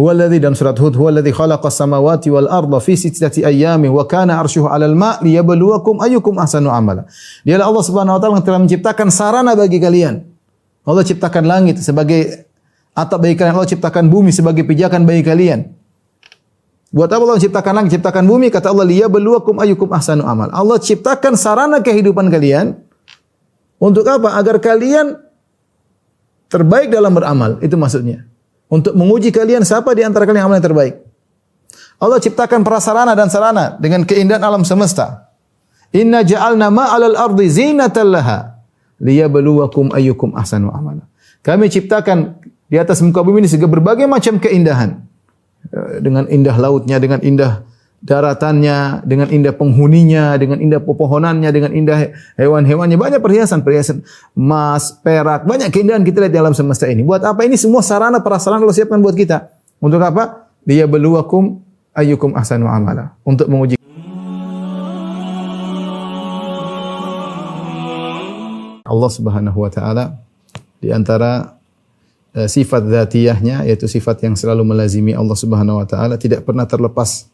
Huwallazi dan surat Hud huwallazi khalaqas samawati wal arda fi sittati ayyamin wa kana arshuhu 'alal ma' liyabluwakum ayyukum ahsanu amala. Dialah Allah Subhanahu wa taala yang telah menciptakan sarana bagi kalian. Allah ciptakan langit sebagai atap bagi kalian, Allah ciptakan bumi sebagai pijakan bagi kalian. Buat apa Allah ciptakan langit, ciptakan bumi? Kata Allah, liyabluwakum ayyukum ahsanu amal. Allah ciptakan sarana kehidupan kalian untuk apa? Agar kalian terbaik dalam beramal. Itu maksudnya. Untuk menguji kalian siapa di antara kalian yang amalnya terbaik. Allah ciptakan prasarana dan sarana dengan keindahan alam semesta. Inna ja'alna ma'alal ardi zinatan laha liyabluwakum ayyukum ahsanu amala. Kami ciptakan di atas muka bumi ini segala berbagai macam keindahan. Dengan indah lautnya, dengan indah daratannya, dengan indah penghuninya, dengan indah pepohonannya, dengan indah hewan-hewannya, banyak perhiasan emas, perak, banyak keindahan kita lihat di alam semesta ini. Buat apa ini semua sarana prasarana Allah siapkan buat kita? Untuk apa? Liyabluwakum ayyukum ahsanu amala. Untuk menguji Allah Subhanahu wa taala di antara sifat dzatiyahnya, yaitu sifat yang selalu melazimi Allah Subhanahu wa taala, tidak pernah terlepas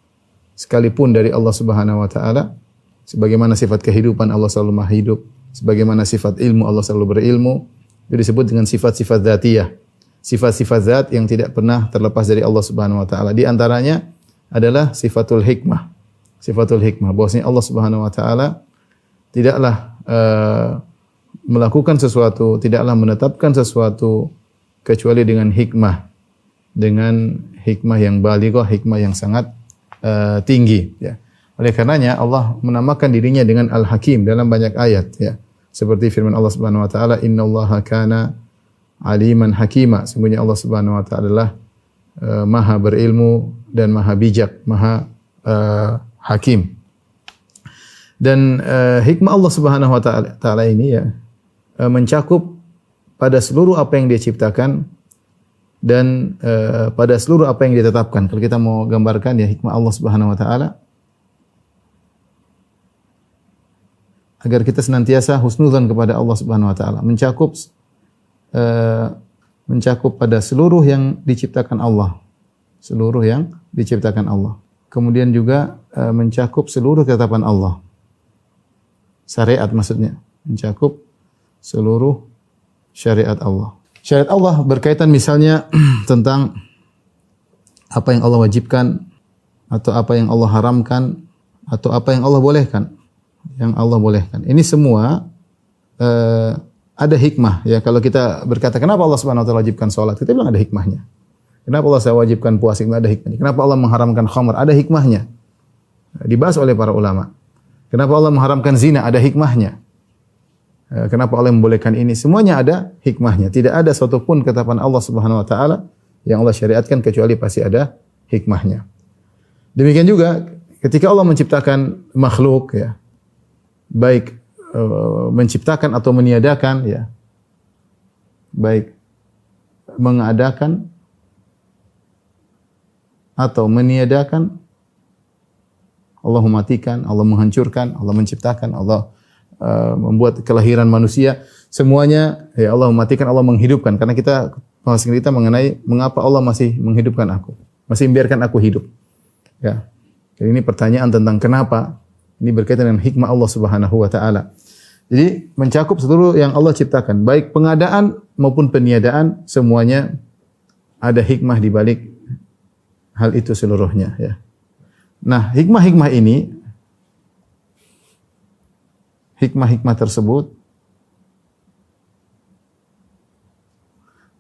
sekalipun dari Allah Subhanahu wa taala. Sebagaimana sifat kehidupan Allah selalu maha hidup, sebagaimana sifat ilmu Allah selalu berilmu, itu disebut dengan sifat-sifat dzatiyah. Sifat-sifat zat yang tidak pernah terlepas dari Allah Subhanahu wa taala. Di antaranya adalah sifatul hikmah. Sifatul hikmah, bahwasanya Allah Subhanahu wa taala tidaklah melakukan sesuatu, tidaklah menetapkan sesuatu kecuali dengan hikmah yang balighah, hikmah yang sangat tinggi. Ya. Oleh karenanya Allah menamakan dirinya dengan Al-Hakim dalam banyak ayat. Ya. Seperti firman Allah Subhanahu Wa Taala, Innallaha kana aliman hakima. Sesungguhnya Allah Subhanahu Wa Taala adalah maha berilmu dan maha bijak, maha hakim. Dan hikmah Allah Subhanahu Wa Taala ini ya mencakup pada seluruh apa yang dia ciptakan dan pada seluruh apa yang dia tetapkan. Kalau kita mau gambarkan ya hikmah Allah Subhanahu wa taala agar kita senantiasa husnuzan kepada Allah Subhanahu wa taala, mencakup pada seluruh yang diciptakan Allah. Seluruh yang diciptakan Allah. Kemudian juga mencakup seluruh ketetapan Allah. Syariat maksudnya, mencakup seluruh syariat Allah. Syariat Allah berkaitan misalnya tentang apa yang Allah wajibkan atau apa yang Allah haramkan atau apa yang Allah bolehkan. Yang Allah bolehkan. Ini semua ada hikmah ya. Kalau kita berkata kenapa Allah Subhanahu wa taala wajibkan salat? Kita bilang ada hikmahnya. Kenapa Allah wajibkan puasa? Ada hikmahnya. Kenapa Allah mengharamkan khamr? Ada hikmahnya. Dibahas oleh para ulama. Kenapa Allah mengharamkan zina? Ada hikmahnya. Kenapa Allah membolehkan ini? Semuanya ada hikmahnya. Tidak ada satupun ketetapan Allah Subhanahu wa taala yang Allah syariatkan kecuali pasti ada hikmahnya. Demikian juga ketika Allah menciptakan makhluk ya. Baik menciptakan atau meniadakan ya. Baik mengadakan atau meniadakan, Allah mematikan, Allah menghancurkan, Allah menciptakan, Allah membuat kelahiran manusia, semuanya ya Allah mematikan, Allah menghidupkan. Karena kita pembahasan kita mengenai mengapa Allah masih menghidupkan aku, masih membiarkan aku hidup. Ya. Jadi ini pertanyaan tentang kenapa. Ini berkaitan dengan hikmah Allah Subhanahu wa taala. Jadi mencakup seluruh yang Allah ciptakan, baik pengadaan maupun peniadaan, semuanya ada hikmah di balik hal itu seluruhnya ya. Nah, hikmah-hikmah ini, hikmah-hikmah tersebut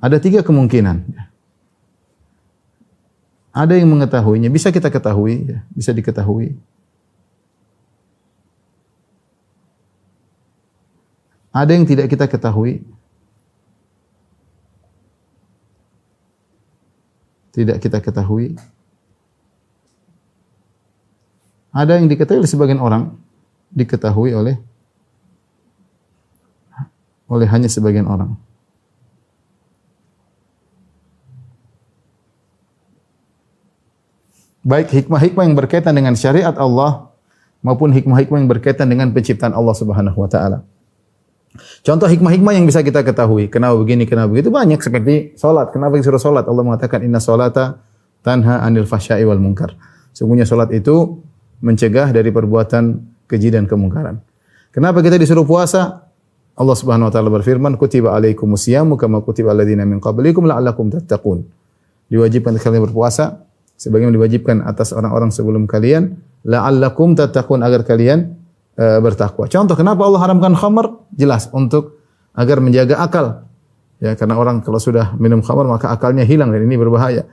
ada 3 kemungkinan. Ada yang mengetahuinya, bisa kita ketahui, ya, bisa diketahui. Ada yang tidak kita ketahui, tidak kita ketahui. Ada yang diketahui oleh sebagian orang, diketahui oleh hanya sebagian orang. Baik hikmah-hikmah yang berkaitan dengan syariat Allah maupun hikmah-hikmah yang berkaitan dengan penciptaan Allah Subhanahu wa taala. Contoh hikmah-hikmah yang bisa kita ketahui, kenapa begini, kenapa begitu, banyak seperti salat. Kenapa disuruh salat? Allah mengatakan inna salata tanha 'anil fahsya'i wal munkar. Sungguhnya salat itu mencegah dari perbuatan keji dan kemungkaran. Kenapa kita disuruh puasa? Allah Subhanahu wa taala berfirman, "Kutiba 'alaikumus syiyamu kama kutiba 'alal ladzina min qablikum la'allakum tattaqun." Diwajibkan kalian berpuasa sebagaimana diwajibkan atas orang-orang sebelum kalian, la'allakum tattaqun, agar kalian bertakwa. Contoh kenapa Allah haramkan khamar? Jelas untuk agar menjaga akal. Ya, karena orang kalau sudah minum khamar maka akalnya hilang dan ini berbahaya.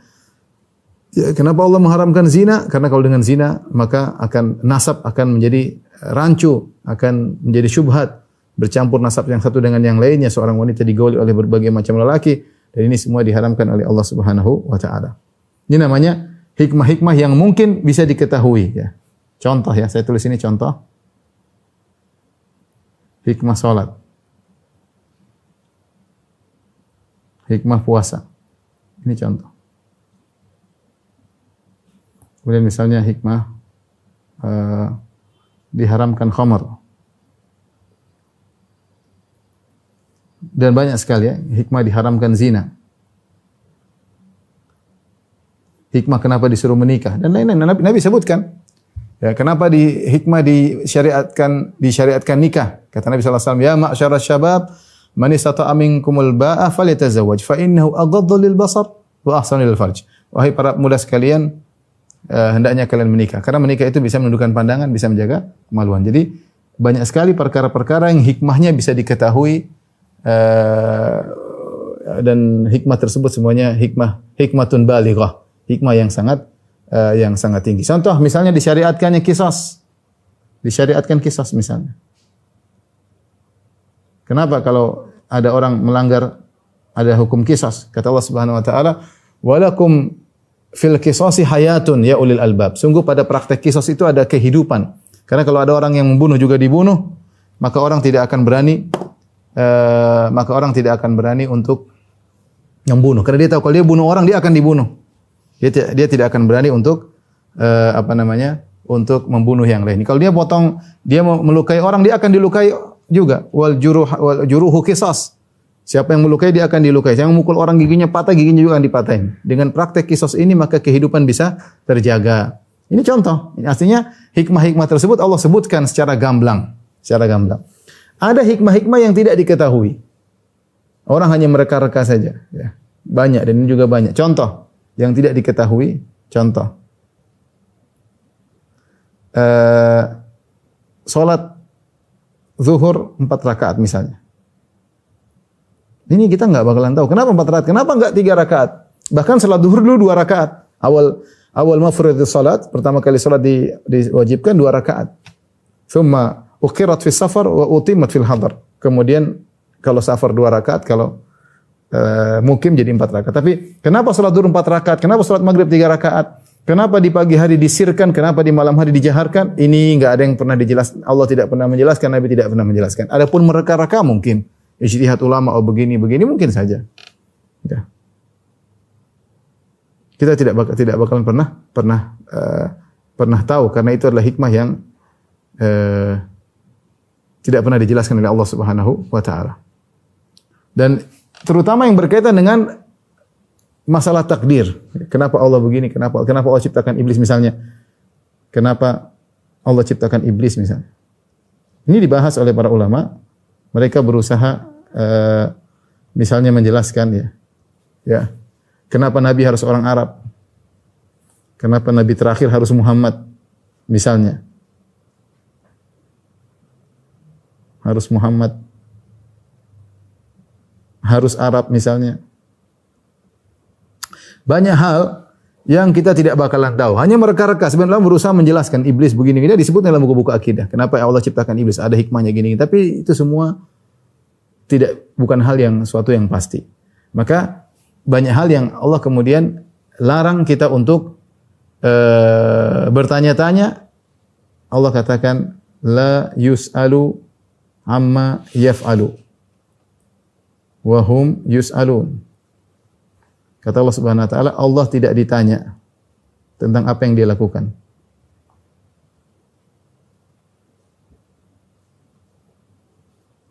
Ya, kenapa Allah mengharamkan zina? Karena kalau dengan zina maka akan nasab akan menjadi rancu, akan menjadi syubhat, bercampur nasab yang satu dengan yang lainnya, seorang wanita digauli oleh berbagai macam lelaki, dan ini semua diharamkan oleh Allah Subhanahu wa taala. Ini namanya hikmah-hikmah yang mungkin bisa diketahui ya. Contoh ya, saya tulis ini contoh. Hikmah salat. Hikmah puasa. Ini contoh. Kemudian misalnya hikmah diharamkan khamar. Dan banyak sekali ya, hikmah diharamkan zina. Hikmah kenapa disuruh menikah dan lain-lain. Nabi sebutkan. Ya, kenapa hikmah disyariatkan nikah? Kata Nabi sallallahu alaihi wasallam, "Ya ma'syarasy syabab, man istata'a minkumul ba'a falyatazawwaj, fa innahu aghaddu lil basar wa ahsanu lil farj." Wahai para pemuda sekalian, hendaknya kalian menikah. Karena menikah itu bisa menundukkan pandangan, bisa menjaga kemaluan. Jadi banyak sekali perkara-perkara yang hikmahnya bisa diketahui, dan hikmah tersebut semuanya hikmatun balighah, hikmah yang sangat tinggi. Contoh misalnya disyariatkan kisas misalnya. Kenapa kalau ada orang melanggar ada hukum kisas? Kata Allah Subhanahu wa taala, "Walakum fil qisasi hayatun ya ulil albab." Sungguh pada praktek kisas itu ada kehidupan. Karena kalau ada orang yang membunuh juga dibunuh, maka orang tidak akan berani untuk membunuh. Karena dia tahu kalau dia bunuh orang dia akan dibunuh. Dia tidak akan berani untuk untuk membunuh yang lain. Kalau dia melukai orang dia akan dilukai juga. Wal juruhu qisas. Siapa yang melukai dia akan dilukai. Siapa yang memukul orang giginya patah, giginya juga akan dipatahin. Dengan praktek kisos ini maka kehidupan bisa terjaga. Ini contoh. Ini artinya hikmah-hikmah tersebut Allah sebutkan secara gamblang. Ada hikmah-hikmah yang tidak diketahui. Orang hanya mereka-reka saja. Ya. Banyak dan ini juga banyak. Contoh yang tidak diketahui. Contoh. Salat zuhur 4 rakaat misalnya. Ini kita enggak bakalan tahu. Kenapa 4 rakaat? Kenapa enggak 3 rakaat? Bahkan salat zuhur dulu 2 rakaat. Awal mafridhus salat, pertama kali salat diwajibkan 2 rakaat. Thumma ukhirat fi safar wa utimat fil hadar. Kemudian kalau safar 2 rakaat, kalau mukim jadi 4 rakaat. Tapi kenapa salat zuhur 4 rakaat? Kenapa salat maghrib 3 rakaat? Kenapa di pagi hari disirkan? Kenapa di malam hari dijaharkan? Ini enggak ada yang pernah dijelaskan. Allah tidak pernah menjelaskan, Nabi tidak pernah menjelaskan. Adapun mereka-reka mungkin ijtihad ulama begini mungkin saja. Ya. Kita tidak bakalan pernah tahu karena itu adalah hikmah yang tidak pernah dijelaskan oleh Allah Subhanahu wa taala. Dan terutama yang berkaitan dengan masalah takdir. Kenapa Allah begini? Kenapa Allah ciptakan iblis misalnya? Kenapa Allah ciptakan iblis misalnya? Ini dibahas oleh para ulama. Mereka berusaha misalnya menjelaskan ya. Kenapa Nabi harus orang Arab? Kenapa Nabi terakhir harus Muhammad? Misalnya. Harus Muhammad. Harus Arab misalnya. Banyak hal yang kita tidak bakalan tahu. Hanya mereka-reka. Sebenarnya berusaha menjelaskan iblis begini-begini. Disebut dalam buku-buku akidah. Kenapa Allah ciptakan iblis? Ada hikmahnya gini. Tapi itu semua bukan hal yang suatu yang pasti. Maka banyak hal yang Allah kemudian larang kita untuk bertanya-tanya. Allah katakan la yus'alu amma yaf'alu wa hum yus'alun. Kata Allah Subhanahu wa taala, Allah tidak ditanya tentang apa yang dia lakukan.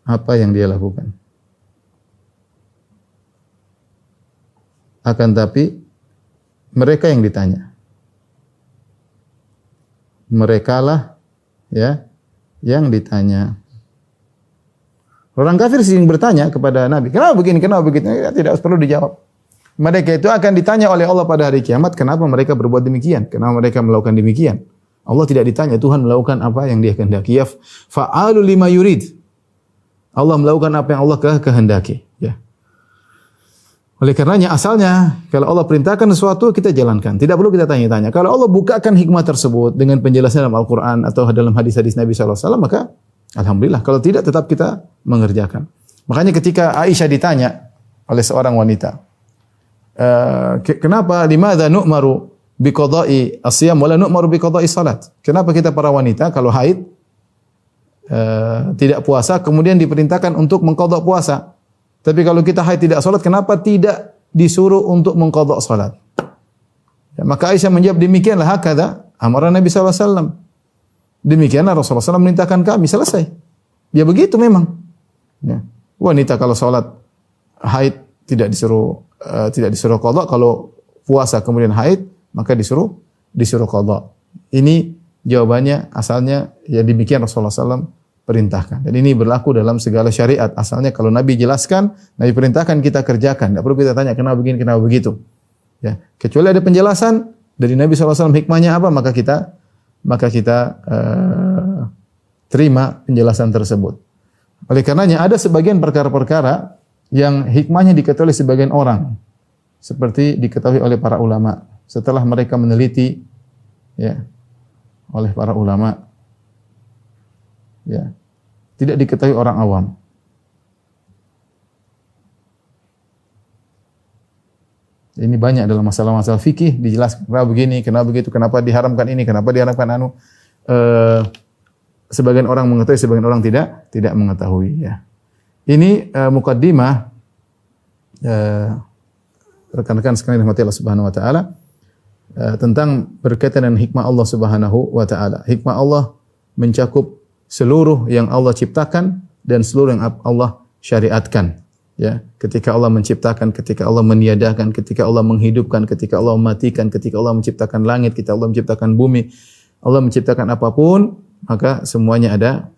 Apa yang dia lakukan. Akan tapi mereka yang ditanya. Merekalah ya yang ditanya. Orang kafir sering bertanya kepada Nabi, kenapa begini, kenapa begitu? Ya, tidak perlu dijawab. Mereka itu akan ditanya oleh Allah pada hari kiamat, kenapa mereka berbuat demikian? Kenapa mereka melakukan demikian? Allah tidak ditanya, Tuhan melakukan apa yang Dia kehendaki. Fa'alu lima yurid. Allah melakukan apa yang Allah kehendaki. Ya. Oleh karenanya asalnya kalau Allah perintahkan sesuatu kita jalankan, tidak perlu kita tanya-tanya. Kalau Allah bukakan hikmah tersebut dengan penjelasan dalam Al-Qur'an atau dalam hadis-hadis Nabi sallallahu alaihi wasallam, maka alhamdulillah. Kalau tidak tetap kita mengerjakan. Makanya ketika Aisyah ditanya oleh seorang wanita, kenapa limadza nu'maru biqada'i as-siyam wa la nu'maru biqada'i salat? Kenapa kita para wanita kalau haid tidak puasa kemudian diperintahkan untuk mengqadha puasa? Tapi kalau kita haid tidak salat, kenapa tidak disuruh untuk mengqadha salat? Ya, maka Aisyah menjawab, demikianlah hakadha amara Nabi sallallahu alaihi wasallam. Demikianlah Rasulullah SAW memerintahkan kami, selesai. Ya begitu memang. Ya. Wanita kalau salat haid tidak disuruh qadha, kalau puasa kemudian haid maka disuruh qadha. Ini jawabannya asalnya ya demikian Rasulullah SAW perintahkan. Dan ini berlaku dalam segala syariat. Asalnya kalau Nabi jelaskan, Nabi perintahkan kita kerjakan. Tidak perlu kita tanya kenapa begini, kenapa begitu. Ya. Kecuali ada penjelasan dari Nabi SAW hikmahnya apa, maka kita terima penjelasan tersebut. Oleh karenanya ada sebagian perkara-perkara yang hikmahnya diketahui oleh sebagian orang, seperti diketahui oleh para ulama setelah mereka meneliti, ya, oleh para ulama, ya, tidak diketahui orang awam. Ini banyak dalam masalah-masalah fikih dijelaskan kenapa begini, kenapa begitu, kenapa diharamkan ini, kenapa diharamkan anu. Sebagian orang mengetahui, sebagian orang tidak mengetahui. Ya. Ini mukaddimah rekan-rekan sekalian rahmati Allah Subhanahu Wa Taala tentang berkaitan dengan hikmah Allah Subhanahu Wa Taala. Hikmah Allah mencakup seluruh yang Allah ciptakan dan seluruh yang Allah syariatkan. Ya, ketika Allah menciptakan, ketika Allah meniadakan, ketika Allah menghidupkan, ketika Allah mematikan, ketika Allah menciptakan langit, ketika Allah menciptakan bumi, Allah menciptakan apapun, maka semuanya ada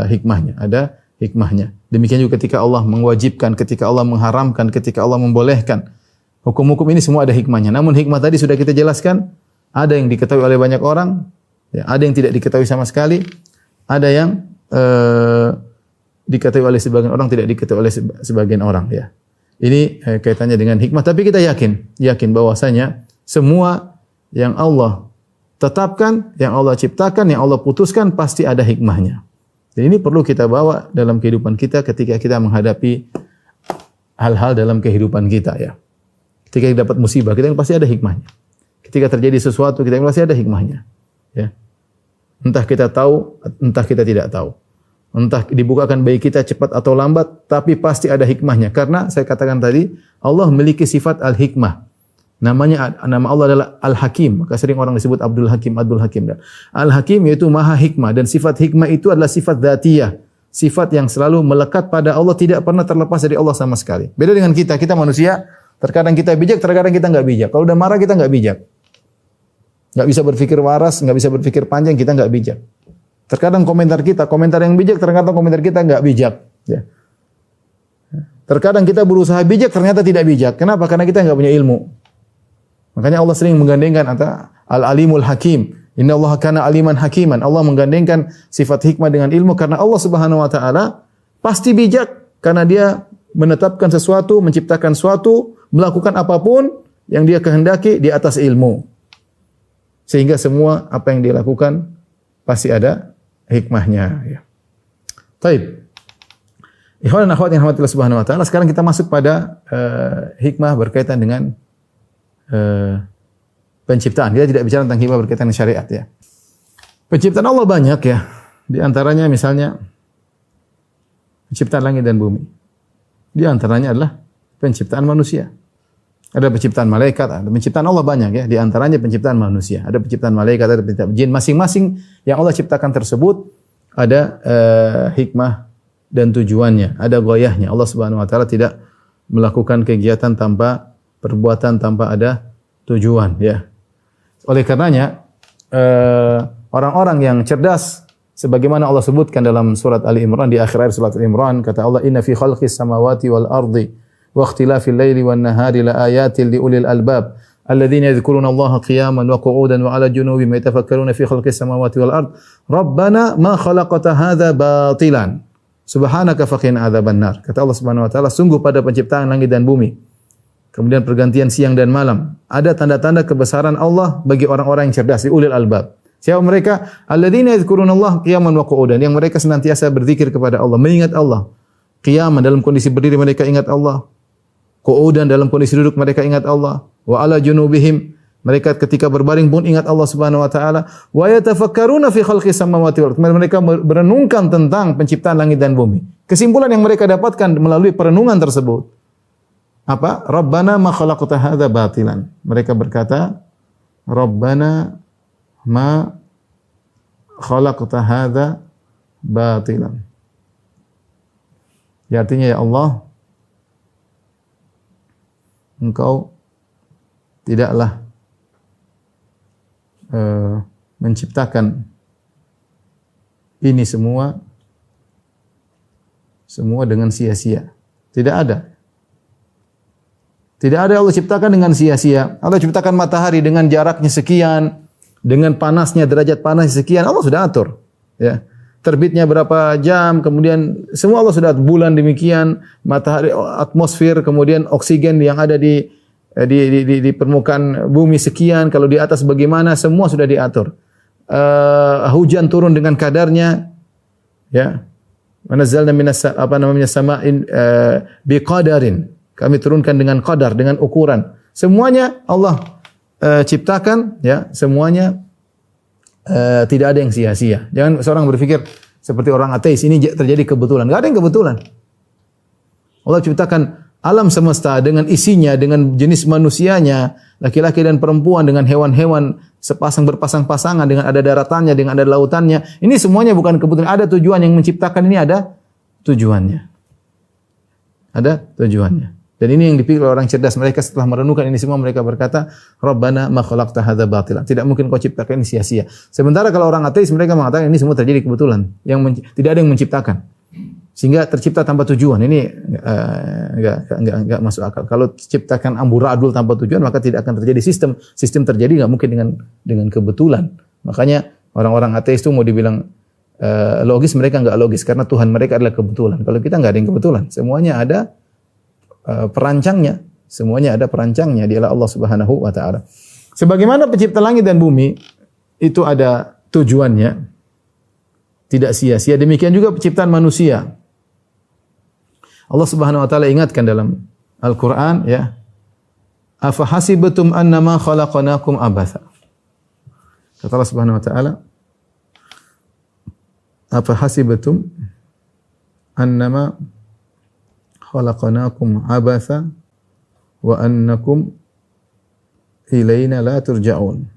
hikmahnya, ada hikmahnya. Demikian juga ketika Allah mewajibkan, ketika Allah mengharamkan, ketika Allah membolehkan. Hukum-hukum ini semua ada hikmahnya. Namun hikmah tadi sudah kita jelaskan, ada yang diketahui oleh banyak orang, ya, ada yang tidak diketahui sama sekali, ada yang diketahui oleh sebagian orang, tidak diketahui oleh sebagian orang, ya. Ini kaitannya dengan hikmah, tapi kita yakin bahwasanya semua yang Allah tetapkan, yang Allah ciptakan, yang Allah putuskan pasti ada hikmahnya. Dan ini perlu kita bawa dalam kehidupan kita ketika kita menghadapi hal-hal dalam kehidupan kita, ya. Ketika kita dapat musibah, kita pasti ada hikmahnya. Ketika terjadi sesuatu, kita pasti ada hikmahnya, ya. Entah kita tahu, entah kita tidak tahu. Entah dibukakan bagi kita cepat atau lambat, tapi pasti ada hikmahnya. Karena saya katakan tadi, Allah memiliki sifat al-hikmah. Nama Allah adalah Al-Hakim. Maka sering orang disebut Abdul Hakim. Al-Hakim yaitu maha hikmah. Dan sifat hikmah itu adalah sifat dzatiyah. Sifat yang selalu melekat pada Allah, tidak pernah terlepas dari Allah sama sekali. Beda dengan kita manusia, terkadang kita bijak, terkadang kita enggak bijak. Kalau udah marah kita enggak bijak. Enggak bisa berpikir waras, enggak bisa berpikir panjang, kita enggak bijak. Terkadang komentar yang bijak, terkadang komentar kita enggak bijak. Ya. Terkadang kita berusaha bijak, ternyata tidak bijak. Kenapa? Karena kita enggak punya ilmu. Makanya Allah sering menggandengkan antara al-alimul hakim. Inna Allah kana aliman hakiman. Allah menggandengkan sifat hikmah dengan ilmu karena Allah Subhanahu Wa Taala pasti bijak karena Dia menetapkan sesuatu, menciptakan sesuatu, melakukan apapun yang Dia kehendaki di atas ilmu. Sehingga semua apa yang Dia lakukan pasti ada hikmahnya, ya. Taib. Ikhwan dan akhwat yang dirahmati Allah Subhanahu Wa Taala, sekarang kita masuk pada hikmah berkaitan dengan penciptaan. Kita tidak bicara tentang hikmah berkaitan dengan syariat, ya. Penciptaan Allah banyak, ya. Di antaranya misalnya penciptaan langit dan bumi. Di antaranya adalah penciptaan manusia. Ada penciptaan malaikat, ada penciptaan Allah banyak, ya. Di antaranya penciptaan manusia. Ada penciptaan malaikat, ada penciptaan jin. Masing-masing yang Allah ciptakan tersebut ada hikmah dan tujuannya, ada goyahnya. Allah Subhanahu Wa Taala tidak melakukan kegiatan tanpa perbuatan, tanpa ada tujuan, ya. Oleh karenanya orang-orang yang cerdas sebagaimana Allah sebutkan dalam surat Ali Imran, di akhir ayat surat Ali Imran, kata Allah, inna fi khalqis samawati wal ardi wa ikhtilafil laili wan nahari la ayatin li ulil albab alladzina yadhkuruna Allaha qiyaman wa qu'udan wa 'ala junubihim yatafakkaruna fi khalqis samawati wal ard rabbana ma khalaqta hadza batilan subhanaka faqina adzabannar. Kata Allah Subhanahu wa taala, sungguh pada penciptaan langit dan bumi, kemudian pergantian siang dan malam, ada tanda-tanda kebesaran Allah bagi orang-orang yang cerdas, ulil albab. Siapa mereka? Alladzina yadhkurunallaha qiyaman wa qu'udan, yang mereka senantiasa berzikir kepada Allah, mengingat Allah. Qiyaman, dalam kondisi berdiri mereka ingat Allah. Qu'udan, dalam kondisi duduk mereka ingat Allah. Wa 'ala junubihim, mereka ketika berbaring pun ingat Allah Subhanahu wa taala. Wa yatafakkaruna fi khalqis samawati wal ardi, mereka berenungkan tentang penciptaan langit dan bumi. Kesimpulan yang mereka dapatkan melalui perenungan tersebut apa? Rabbana ma khalaqta hadza batilan. Mereka berkata, Rabbana ma khalaqta hadza batilan. Ya, artinya, ya Allah, Engkau tidaklah menciptakan ini semua dengan sia-sia. Tidak ada. Tidak ada Allah ciptakan dengan sia-sia. Allah ciptakan matahari dengan jaraknya sekian, dengan panasnya, derajat panas sekian, Allah sudah atur. Ya. Terbitnya berapa jam, kemudian semua Allah sudah atur. Bulan demikian, matahari, atmosfer, kemudian oksigen yang ada di permukaan bumi sekian, kalau di atas bagaimana, semua sudah diatur. Hujan turun dengan kadarnya, ya. Manazzalna minas sama'in biqadarin. Kami turunkan dengan qadar, dengan ukuran. Semuanya Allah ciptakan, ya, semuanya tidak ada yang sia-sia. Jangan seorang berpikir seperti orang ateis, ini terjadi kebetulan. Enggak ada yang kebetulan. Allah ciptakan alam semesta dengan isinya, dengan jenis manusianya, laki-laki dan perempuan, dengan hewan-hewan berpasang-pasangan, dengan ada daratannya, dengan ada lautannya. Ini semuanya bukan kebetulan. Ada tujuan yang menciptakan ini, ada tujuannya. Ada tujuannya. Dan ini yang dipikir oleh orang cerdas. Mereka setelah merenungkan ini semua, mereka berkata, Rabbana ma khalaqta hadza batila. Tidak mungkin kau ciptakan ini sia-sia. Sementara kalau orang ateis, mereka mengatakan ini semua terjadi kebetulan. Tidak ada yang menciptakan. Sehingga tercipta tanpa tujuan. Ini enggak masuk akal. Kalau ciptakan amburadul tanpa tujuan, maka tidak akan terjadi sistem. Sistem terjadi enggak mungkin dengan kebetulan. Makanya orang-orang ateis itu mau dibilang logis, mereka enggak logis karena Tuhan mereka adalah kebetulan. Kalau kita enggak ada yang kebetulan. Semuanya ada perancangnya. Semuanya ada perancangnya, dialah Allah Subhanahu wa taala. Sebagaimana pencipta langit dan bumi itu ada tujuannya, tidak sia-sia. Demikian juga penciptaan manusia. Allah Subhanahu wa taala ingatkan dalam Al-Qur'an, ya. Afa hasibatum annama khalaqnakum abatha. Kata Allah Subhanahu wa taala, afa hasibatum annama khalaqnakum abatha wa annakum ilaina la turja'un.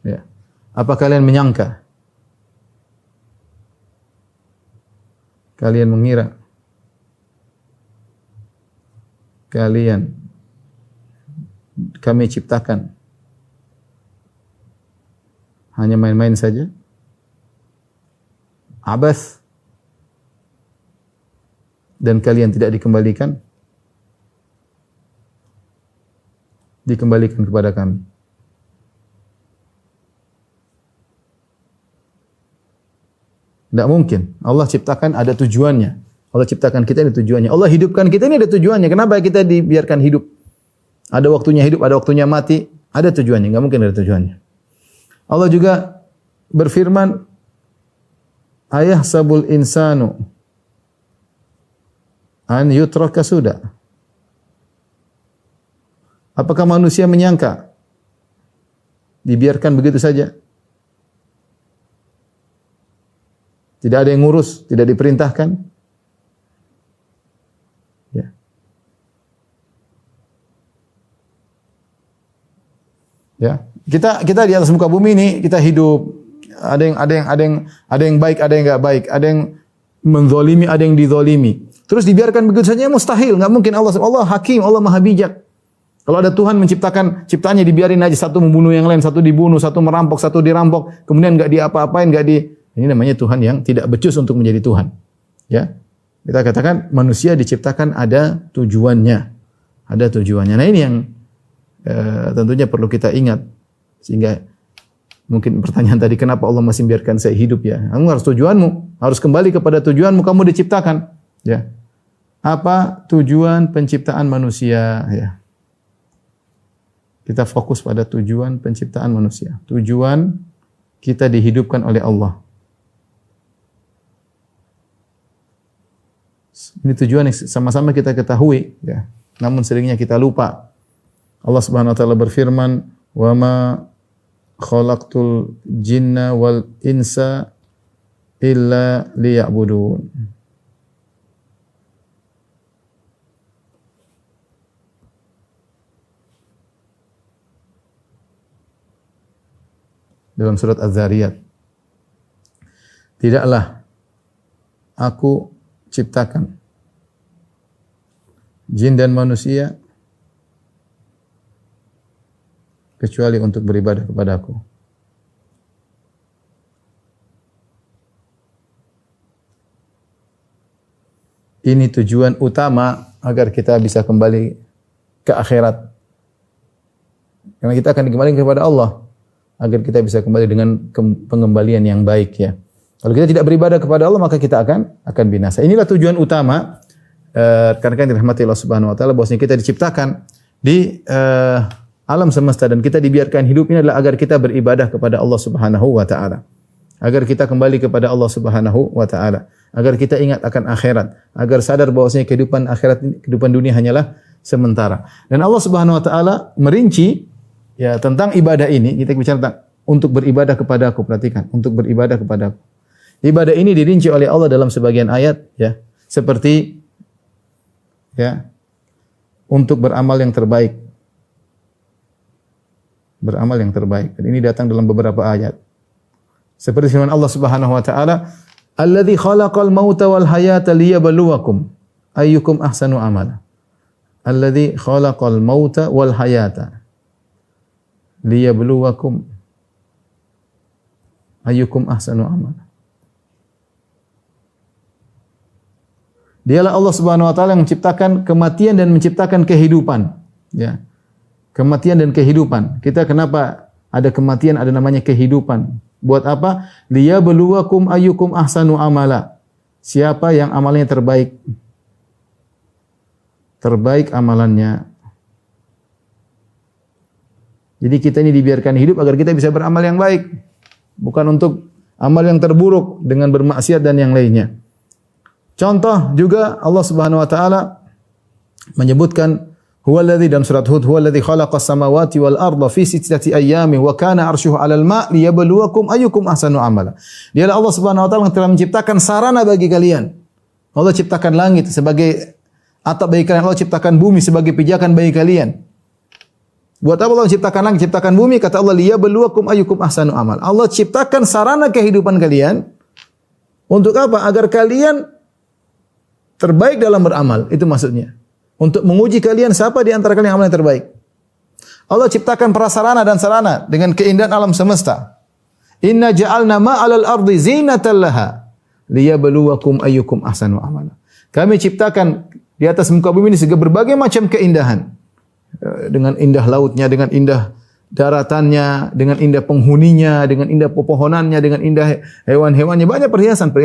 Ya. Apa kalian menyangka? Kalian mengira kami ciptakan hanya main-main saja? Abath, dan kalian tidak dikembalikan kepada kami. Tidak mungkin. Allah ciptakan ada tujuannya. Allah ciptakan kita ada tujuannya. Allah hidupkan kita ini ada tujuannya. Kenapa kita dibiarkan hidup? Ada waktunya hidup, ada waktunya mati. Ada tujuannya. Tidak mungkin ada tujuannya. Allah juga berfirman, ayahsabul insanu an yutraka suda. Apakah manusia menyangka dibiarkan begitu saja? Tidak ada yang ngurus, tidak diperintahkan? Ya. Ya, kita di atas muka bumi ini kita hidup. Ada yang baik, ada yang enggak baik, ada yang menzalimi, ada yang dizalimi. Terus dibiarkan begitu saja mustahil, enggak mungkin. Allah Hakim, Allah Maha bijak. Kalau ada Tuhan menciptakan ciptaannya dibiarin aja, satu membunuh yang lain, satu dibunuh, satu merampok, satu dirampok, kemudian enggak diapa-apain, ini namanya Tuhan yang tidak becus untuk menjadi Tuhan. Ya. Kita katakan manusia diciptakan ada tujuannya. Ada tujuannya. Nah, ini yang tentunya perlu kita ingat. Sehingga mungkin pertanyaan tadi, kenapa Allah masih biarkan saya hidup ya? Kamu harus tujuanmu, harus kembali kepada tujuanmu, kamu diciptakan. Ya. Apa tujuan penciptaan manusia? Ya. Kita fokus pada tujuan penciptaan manusia. Tujuan kita dihidupkan oleh Allah. Ini tujuan yang sama-sama kita ketahui, ya. Namun seringnya kita lupa. Allah Subhanahu wa taala berfirman, "Wa ma khalaqtul jinna wal insa illa liya'budun." Dalam surat Az-Zariyat. Tidaklah aku ciptakan jin dan manusia kecuali untuk beribadah kepada Aku. Ini tujuan utama agar kita bisa kembali ke akhirat. Karena kita akan kembali kepada Allah. Agar kita bisa kembali dengan pengembalian yang baik, ya. Kalau kita tidak beribadah kepada Allah, maka kita akan binasa. Inilah tujuan utama karena kan dirahmati Allah Subhanahu wa taala, bahwasanya kita diciptakan di alam semesta dan kita dibiarkan hidup ini adalah agar kita beribadah kepada Allah Subhanahu wa taala. Agar kita kembali kepada Allah Subhanahu wa taala, agar kita ingat akan akhirat, agar sadar bahwasanya kehidupan akhirat, kehidupan dunia hanyalah sementara. Dan Allah Subhanahu wa taala merinci, ya, tentang ibadah ini. Kita bicara tentang untuk beribadah kepada Aku. Perhatikan, untuk beribadah kepada Aku. Ibadah ini dirinci oleh Allah dalam sebagian ayat, ya, seperti, ya, untuk beramal yang terbaik. Beramal yang terbaik. Dan ini datang dalam beberapa ayat. Seperti firman Allah Subhanahu wa taala, "Alladzi khalaqal mauta wal hayata liyabluwakum ayyukum ahsanu amala." Alladzi khalaqal mauta wal hayata liyabluwakum ayyukum ahsanu amala. Dialah Allah Subhanahu wa taala yang menciptakan kematian dan menciptakan kehidupan, ya. Kematian dan kehidupan. Kita kenapa ada kematian, ada namanya kehidupan? Buat apa? Liyabluwakum ayyukum ahsanu amala. Siapa yang amalnya terbaik? Terbaik amalannya. Jadi kita ini dibiarkan hidup agar kita bisa beramal yang baik. Bukan untuk amal yang terburuk dengan bermaksiat dan yang lainnya. Contoh juga Allah Subhanahu wa taala menyebutkan huwallazi dalam surat Hud, huwallazi khalaqas samawati wal arda fi sittati ayyamin wa kana arshuhu 'alal ma' liyabluwakum ayyukum ahsanu amala. Dialah Allah Subhanahu wa taala yang telah menciptakan sarana bagi kalian. Allah ciptakan langit sebagai atap bagi kalian, Allah ciptakan bumi sebagai pijakan bagi kalian. Buat apa Allah ciptakan langit, ciptakan bumi? Kata Allah, liyabluwakum ayyukum ahsanu amal. Allah ciptakan sarana kehidupan kalian untuk apa? Agar kalian terbaik dalam beramal. Itu maksudnya. Untuk menguji kalian siapa di antara kalian yang amal yang terbaik. Allah ciptakan prasarana dan sarana dengan keindahan alam semesta. Inna ja'alna ma'alal ardi zinatan laha liyabluwakum ayyukum ahsanu amala. Kami ciptakan di atas muka bumi ini segala berbagai macam keindahan. Dengan indah lautnya, dengan indah daratannya, dengan indah penghuninya, dengan indah pepohonannya, dengan indah hewan-hewannya, banyak perhiasan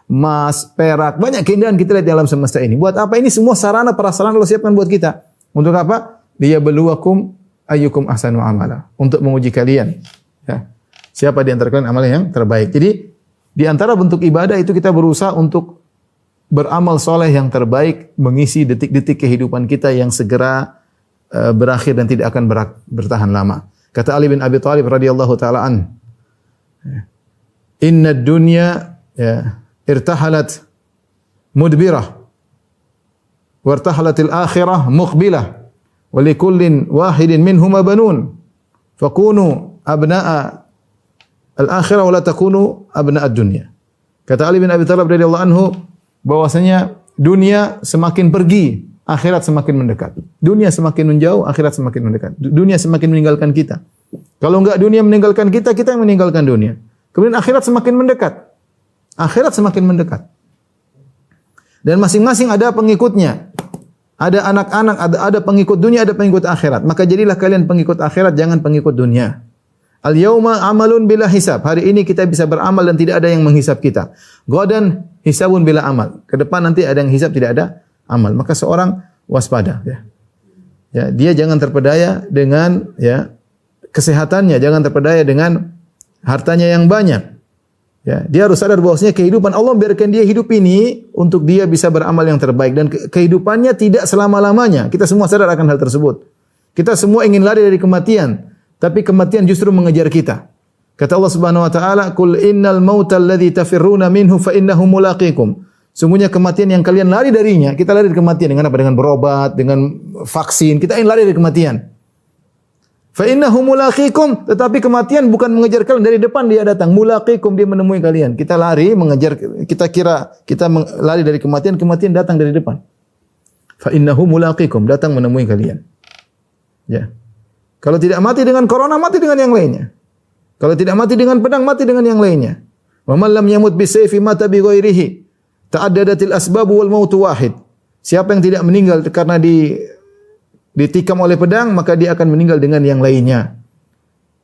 emas, perak, banyak keindahan kita lihat di alam semesta ini. Buat apa? Ini semua sarana prasarana Allah siapkan buat kita. Untuk apa? Liyabluwakum ayyukum ahsanu amala. Untuk menguji kalian. Ya. Siapa di antara kalian amal yang terbaik. Jadi di antara bentuk ibadah itu kita berusaha untuk beramal soleh yang terbaik, mengisi detik-detik kehidupan kita yang segera berakhir dan tidak akan bertahan lama. Kata Ali bin Abi Thalib radhiyallahu taala an, "Inna ad-dunya irtahalat mudbirah wa irtahalatil akhirah muqbilah wa likullin wahidin minhuma banun fakunu abna'a al-akhirah wa la takunu abna'a ad-dunya." Kata Ali bin Abi Thalib radhiyallahu anhu bahwasanya dunia semakin pergi, akhirat semakin mendekat. Dunia semakin menjauh, akhirat semakin mendekat. Dunia semakin meninggalkan kita. Kalau enggak dunia meninggalkan kita, kita yang meninggalkan dunia. Kemudian akhirat semakin mendekat. Akhirat semakin mendekat. Dan masing-masing ada pengikutnya. Ada anak-anak, ada pengikut dunia, ada pengikut akhirat. Maka jadilah kalian pengikut akhirat, jangan pengikut dunia. Al-yauma amalun bila hisab. Hari ini kita bisa beramal dan tidak ada yang menghisab kita. Ghadan hisabun bila amal. Ke depan nanti ada yang hisab, tidak ada amal. Maka seorang waspada, ya. Ya, dia jangan terpedaya dengan kesehatannya, jangan terpedaya dengan hartanya yang banyak. Ya, dia harus sadar bahwasanya kehidupan Allah biarkan dia hidup ini untuk dia bisa beramal yang terbaik dan kehidupannya tidak selama-lamanya. Kita semua sadar akan hal tersebut. Kita semua ingin lari dari kematian, tapi kematian justru mengejar kita. Kata Allah Subhanahu wa taala, "Qul innal mauta alladzi tafirruna minhu fa innahu mulaqikum." Sungguhnya kematian yang kalian lari darinya, kita lari dari kematian dengan apa? Dengan berobat, dengan vaksin, kita ingin lari dari kematian. Fa innahu mulaqikum, tetapi kematian bukan mengejar kalian, dari depan dia datang. Mulaqikum, dia menemui kalian. Kita lari mengejar, kita kira kita lari dari kematian, kematian datang dari depan. Fa innahu mulaqikum, datang menemui kalian. Ya. Kalau tidak mati dengan corona, mati dengan yang lainnya. Kalau tidak mati dengan pedang, mati dengan yang lainnya. Wa man lam yamut bisayfi mata bi ghairihi. Ta'addadatil asbab wal mautu wahid. Siapa yang tidak meninggal karena ditikam oleh pedang, maka dia akan meninggal dengan yang lainnya.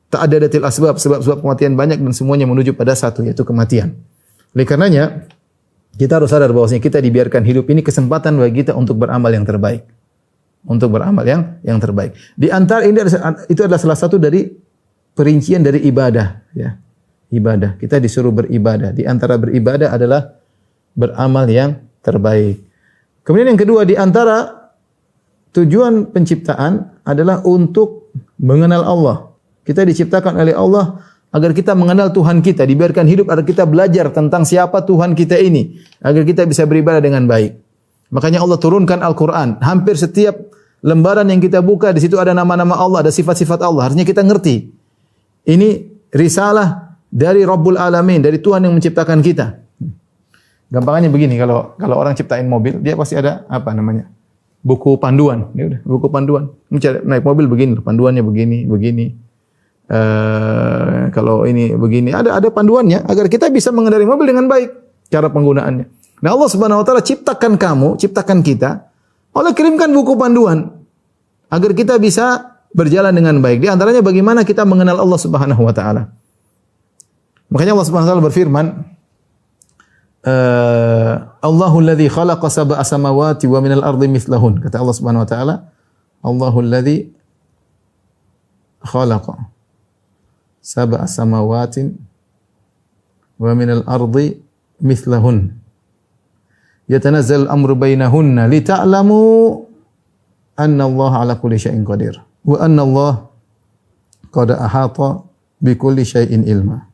Ta'addadatil asbab, sebab-sebab kematian banyak dan semuanya menuju pada satu, yaitu kematian. Oleh karenanya, kita harus sadar bahwasanya kita dibiarkan hidup ini kesempatan bagi kita untuk beramal yang terbaik. Untuk beramal yang terbaik. Di antara ini itu adalah salah satu dari perincian dari ibadah, ya. Ibadah. Kita disuruh beribadah. Di antara beribadah adalah beramal yang terbaik. Kemudian yang kedua, di antara tujuan penciptaan adalah untuk mengenal Allah. Kita diciptakan oleh Allah agar kita mengenal Tuhan kita, dibiarkan hidup agar kita belajar tentang siapa Tuhan kita ini, agar kita bisa beribadah dengan baik. Makanya Allah turunkan Al-Quran. Hampir setiap lembaran yang kita buka, di situ ada nama-nama Allah, ada sifat-sifat Allah. Harusnya kita ngerti. Ini risalah dari Rabbul Alamin, dari Tuhan yang menciptakan kita. Gampangnya begini, kalau orang ciptain mobil, dia pasti ada apa namanya? Buku panduan. Ini udah buku panduan. Naik mobil begini, panduannya begini. Kalau ini begini, ada panduannya agar kita bisa mengendarai mobil dengan baik cara penggunaannya. Nah, Allah Subhanahu wa taala ciptakan kita, Allah kirimkan buku panduan agar kita bisa berjalan dengan baik. Di antaranya bagaimana kita mengenal Allah Subhanahu wa taala. Makanya Allah Subhanahu wa taala berfirman, Allahul ladzi khalaqa sab'a samawati wa minal ardi mithlahun. Kata Allah Subhanahu wa taala, Allahul ladzi khalaqa sab'a samawati wa minal ardi mithlahun. Yatanazzal amru bainahunna lita'lamu anna Allah ala kulli syai'in qadir wa anna Allah qad ahata bi kulli syai'in ilma.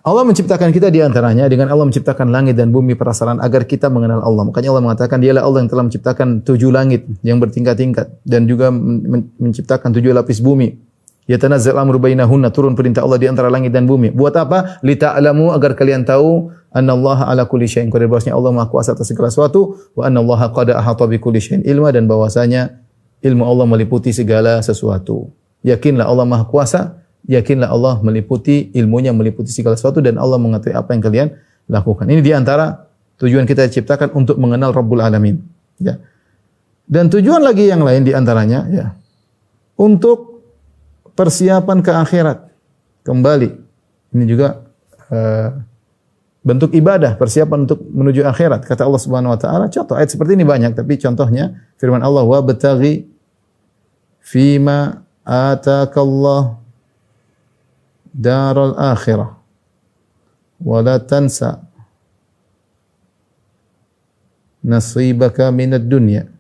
Allah menciptakan kita di antaranya dengan Allah menciptakan langit dan bumi prasarana agar kita mengenal Allah. Makanya Allah mengatakan dialah Allah yang telah menciptakan 7 langit yang bertingkat-tingkat dan juga menciptakan 7 lapis bumi. Yatanazzal amru bainahunna, turun perintah Allah di antara langit dan bumi. Buat apa? Lita'lamu, agar kalian tahu annallaha ala kulli syai'in qadir, bahwasanya Allah Maha Kuasa atas segala sesuatu, wa annallaha qad ahata bi kulli syai'in ilma, dan bahwasanya ilmu Allah meliputi segala sesuatu. Yakinlah Allah Maha Kuasa, yakinlah Allah meliputi ilmunya, meliputi segala sesuatu, dan Allah mengetahui apa yang kalian lakukan. Ini di antara tujuan kita diciptakan untuk mengenal Rabbul Alamin. Ya. Dan tujuan lagi yang lain di antaranya, ya, untuk persiapan ke akhirat. Kembali. Ini juga bentuk ibadah, persiapan untuk menuju akhirat. Kata Allah Subhanahu wa taala, contoh ayat seperti ini banyak, tapi contohnya firman Allah, wa bataghi fima atakallah daral akhirah wa la tansa nasibaka minad dunya.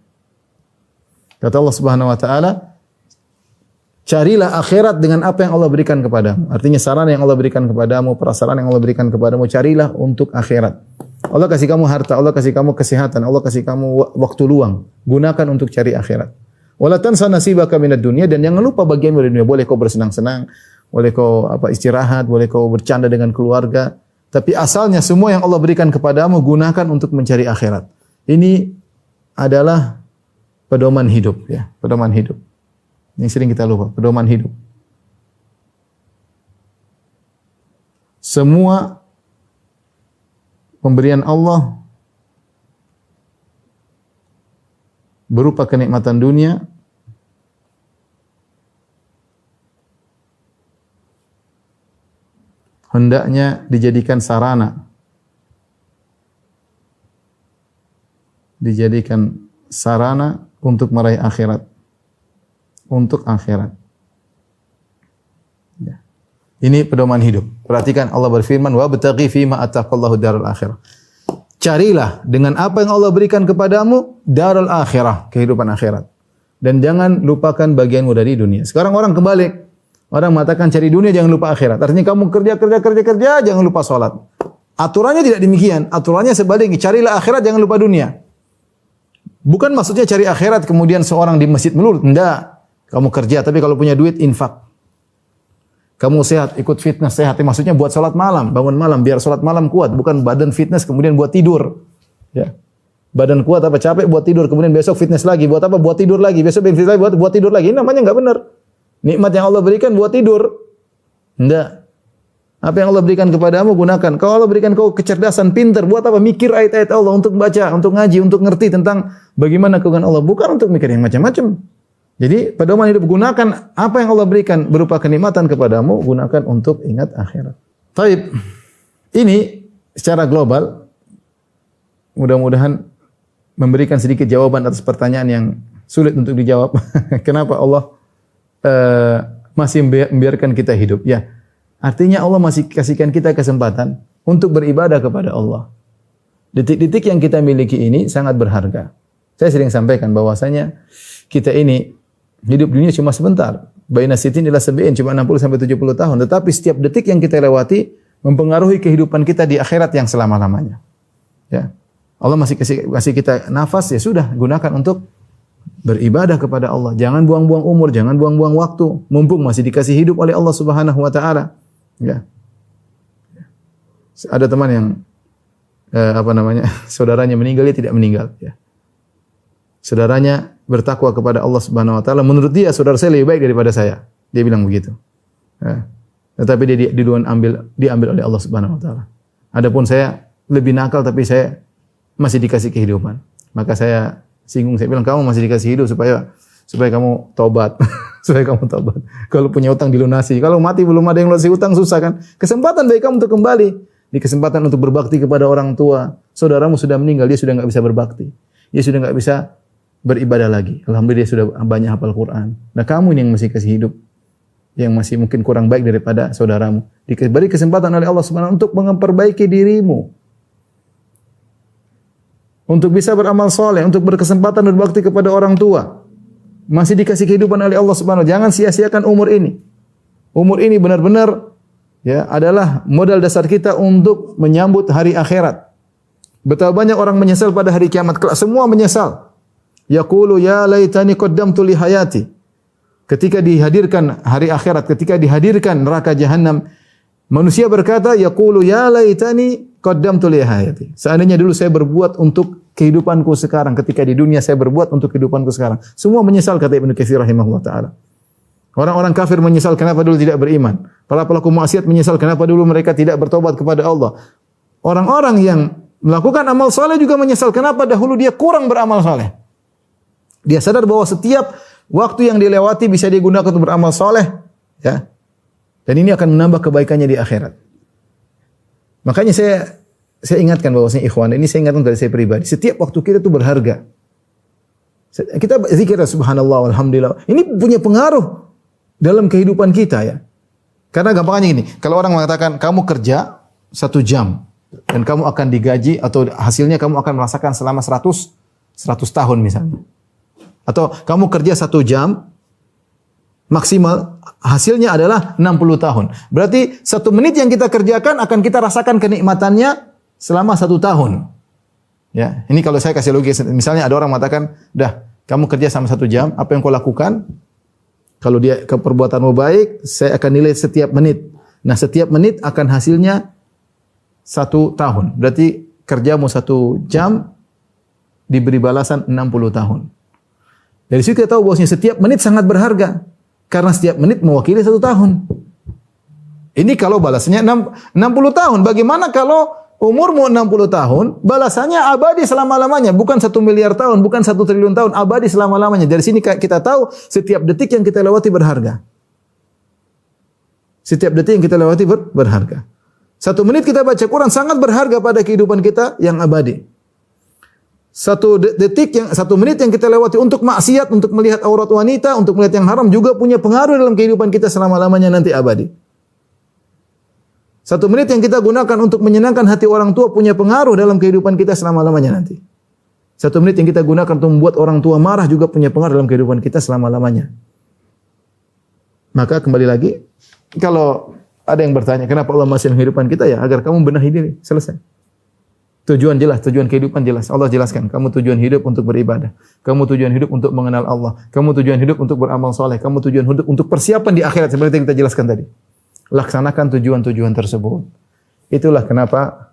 Kata Allah Subhanahu wa taala, carilah akhirat dengan apa yang Allah berikan kepadamu. Artinya sarana yang Allah berikan kepadamu, prasarana yang Allah berikan kepadamu, carilah untuk akhirat. Allah kasih kamu harta, Allah kasih kamu kesehatan, Allah kasih kamu waktu luang. Gunakan untuk cari akhirat. Wala tansa nasibaka minad dunya, dan jangan lupa bagianmu dari dunia. Boleh kau bersenang-senang, boleh kau istirahat, boleh kau bercanda dengan keluarga, Tapi asalnya semua yang Allah berikan kepadamu gunakan untuk mencari akhirat. Ini adalah pedoman hidup, ya, pedoman hidup. Ini sering kita lupa, pedoman hidup. Semua pemberian Allah berupa kenikmatan dunia hendaknya dijadikan sarana untuk meraih akhirat, untuk akhirat. Ya. Ini pedoman hidup. Perhatikan Allah berfirman, wa bataghi fima ataqallahu darul akhirah. Carilah dengan apa yang Allah berikan kepadamu darul akhirah, kehidupan akhirat. Dan jangan lupakan bagianmu dari dunia. Sekarang orang kebalik. Orang mengatakan cari dunia jangan lupa akhirat. Artinya kamu kerja jangan lupa salat. Aturannya tidak demikian. Aturannya sebaliknya, carilah akhirat jangan lupa dunia. Bukan maksudnya cari akhirat kemudian seorang di masjid melulu. Tidak. Kamu kerja tapi kalau punya duit infak. Kamu sehat, ikut fitness sehat. Maksudnya buat salat malam, bangun malam biar salat malam kuat, bukan badan fitness kemudian buat tidur. Ya. Badan kuat apa capek buat tidur, kemudian besok fitness lagi, buat apa? Buat tidur lagi. Besok fitness lagi buat tidur lagi. Ini namanya enggak benar. Nikmat yang Allah berikan buat tidur. Enggak. Apa yang Allah berikan kepadamu gunakan. Kalau Allah berikan kau kecerdasan, pintar, buat apa? Mikir ayat-ayat Allah untuk baca, untuk ngaji, untuk ngerti tentang bagaimana kegunaan Allah, bukan untuk mikir yang macam-macam. Jadi pedoman hidup, gunakan apa yang Allah berikan berupa kenikmatan kepadamu, gunakan untuk ingat akhirat. Taib. Ini secara global mudah-mudahan memberikan sedikit jawaban atas pertanyaan yang sulit untuk dijawab. Kenapa Allah masih membiarkan kita hidup? Ya, artinya Allah masih kasihkan kita kesempatan untuk beribadah kepada Allah. Detik-detik yang kita miliki ini sangat berharga. Saya sering sampaikan bahwasanya kita ini hidup dunia cuma sebentar. Baina sitin ila sab'in, cuma 60 sampai 70 tahun. Tetapi setiap detik yang kita lewati mempengaruhi kehidupan kita di akhirat yang selama-lamanya. Ya. Allah masih kasih kita nafas, ya sudah, gunakan untuk beribadah kepada Allah. Jangan buang-buang umur, jangan buang-buang waktu. Mumpung masih dikasih hidup oleh Allah Subhanahu wa taala. Ya. Ada teman yang saudaranya meninggal, dia tidak meninggal, ya. Saudaranya bertakwa kepada Allah Subhanahu wa taala, menurut dia saudara saya lebih baik daripada saya. Dia bilang begitu. Ya. Tetapi dia diambil oleh Allah Subhanahu wa taala. Adapun saya lebih nakal tapi saya masih dikasih kehidupan. Maka saya singgung, saya bilang kamu masih dikasih hidup supaya kamu tobat. Supaya kamu tobat. Kalau punya utang dilunasi. Kalau mati belum ada yang lunasi utang susah kan? Kesempatan bagi kamu untuk kembali. Di kesempatan untuk berbakti kepada orang tua. Saudaramu sudah meninggal, dia sudah enggak bisa berbakti. Dia sudah enggak bisa beribadah lagi. Alhamdulillah dia sudah banyak hafal Quran. Nah, kamu yang masih kasih hidup, yang masih mungkin kurang baik daripada saudaramu. Diberi kesempatan oleh Allah Subhanahu untuk memperbaiki dirimu. Untuk bisa beramal soleh, untuk berkesempatan berbakti kepada orang tua. Masih dikasih kehidupan oleh Allah Subhanahu. Jangan sia-siakan umur ini. Umur ini benar-benar ya adalah modal dasar kita untuk menyambut hari akhirat. Betapa banyak orang menyesal pada hari kiamat kelak. Semua menyesal. Yaqulu ya laitani qaddamtu li hayati. Ketika dihadirkan hari akhirat, ketika dihadirkan neraka jahanam, manusia berkata yaqulu ya laitani qaddamtu li hayati. Seandainya dulu saya berbuat untuk kehidupanku sekarang, ketika di dunia saya berbuat untuk kehidupanku sekarang. Semua menyesal, kata Ibnu Katsir rahimahullah taala. Orang-orang kafir menyesal kenapa dulu tidak beriman. Para pelaku maksiat menyesal kenapa dulu mereka tidak bertobat kepada Allah. Orang-orang yang melakukan amal saleh juga menyesal kenapa dahulu dia kurang beramal saleh. Dia sadar bahwa setiap waktu yang dilewati bisa digunakan untuk beramal saleh, ya. Dan ini akan menambah kebaikannya di akhirat. Makanya saya ingatkan bahwasanya ikhwan, ini saya ingatkan dari saya pribadi. Setiap waktu kita itu berharga. Kita zikir subhanallah walhamdulillah. Ini punya pengaruh dalam kehidupan kita, ya. Karena gampangnya gini, kalau orang mengatakan kamu kerja 1 jam dan kamu akan digaji atau hasilnya kamu akan merasakan selama 100 tahun misalnya. Atau kamu kerja 1 jam maksimal hasilnya adalah 60 tahun. Berarti 1 menit yang kita kerjakan akan kita rasakan kenikmatannya selama 1 tahun. Ya, ini kalau saya kasih logis, misalnya ada orang mengatakan, "Dah, kamu kerja sama 1 jam, apa yang kau lakukan? Kalau dia perbuatanmu baik, saya akan nilai setiap menit. Nah, setiap menit akan hasilnya 1 tahun. Berarti kerjamu 1 jam diberi balasan 60 tahun. Dari situ kita tahu bahwasanya setiap menit sangat berharga. Karena setiap menit mewakili 1 tahun. Ini kalau balasannya 60 tahun. Bagaimana kalau umurmu 60 tahun, balasannya abadi selama-lamanya. Bukan 1 miliar tahun, bukan 1 triliun tahun, abadi selama-lamanya. Dari sini kita tahu setiap detik yang kita lewati berharga. Setiap detik yang kita lewati berharga. 1 menit kita baca Quran sangat berharga pada kehidupan kita yang abadi. 1 menit yang kita lewati untuk maksiat, untuk melihat aurat wanita, untuk melihat yang haram juga punya pengaruh dalam kehidupan kita selama-lamanya nanti abadi. 1 menit yang kita gunakan untuk menyenangkan hati orang tua punya pengaruh dalam kehidupan kita selama-lamanya nanti. 1 menit yang kita gunakan untuk membuat orang tua marah juga punya pengaruh dalam kehidupan kita selama-lamanya. Maka kembali lagi, kalau ada yang bertanya, kenapa Allah masih menghidupkan kita ya? Agar kamu benahi diri, selesai. Tujuan jelas, tujuan kehidupan jelas. Allah jelaskan, kamu tujuan hidup untuk beribadah. Kamu tujuan hidup untuk mengenal Allah. Kamu tujuan hidup untuk beramal soleh. Kamu tujuan hidup untuk persiapan di akhirat, seperti yang kita jelaskan tadi. Laksanakan tujuan-tujuan tersebut. Itulah kenapa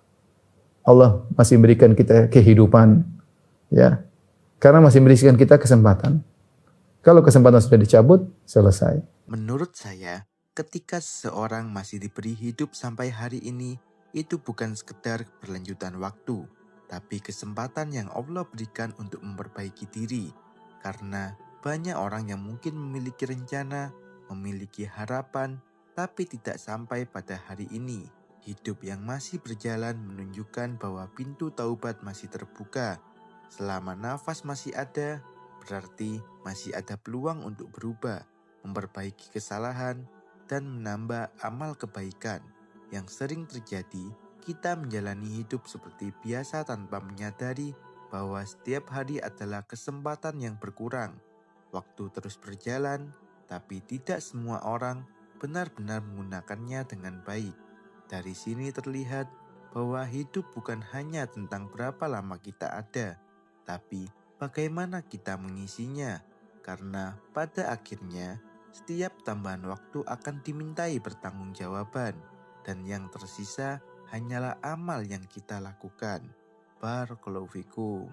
Allah masih memberikan kita kehidupan. Ya, karena masih memberikan kita kesempatan. Kalau kesempatan sudah dicabut, selesai. Menurut saya, ketika seseorang masih diberi hidup sampai hari ini, itu bukan sekedar berlanjutan waktu, tapi kesempatan yang Allah berikan untuk memperbaiki diri. Karena banyak orang yang mungkin memiliki rencana, memiliki harapan, tapi tidak sampai pada hari ini. Hidup yang masih berjalan menunjukkan bahwa pintu taubat masih terbuka. Selama nafas masih ada, berarti masih ada peluang untuk berubah, memperbaiki kesalahan, dan menambah amal kebaikan. Yang sering terjadi, kita menjalani hidup seperti biasa tanpa menyadari bahwa setiap hari adalah kesempatan yang berkurang. Waktu terus berjalan, tapi tidak semua orang benar-benar menggunakannya dengan baik. Dari sini terlihat bahwa hidup bukan hanya tentang berapa lama kita ada, tapi bagaimana kita mengisinya. Karena pada akhirnya, setiap tambahan waktu akan dimintai pertanggungjawaban. Dan yang tersisa hanyalah amal yang kita lakukan. Barakallahu fikum.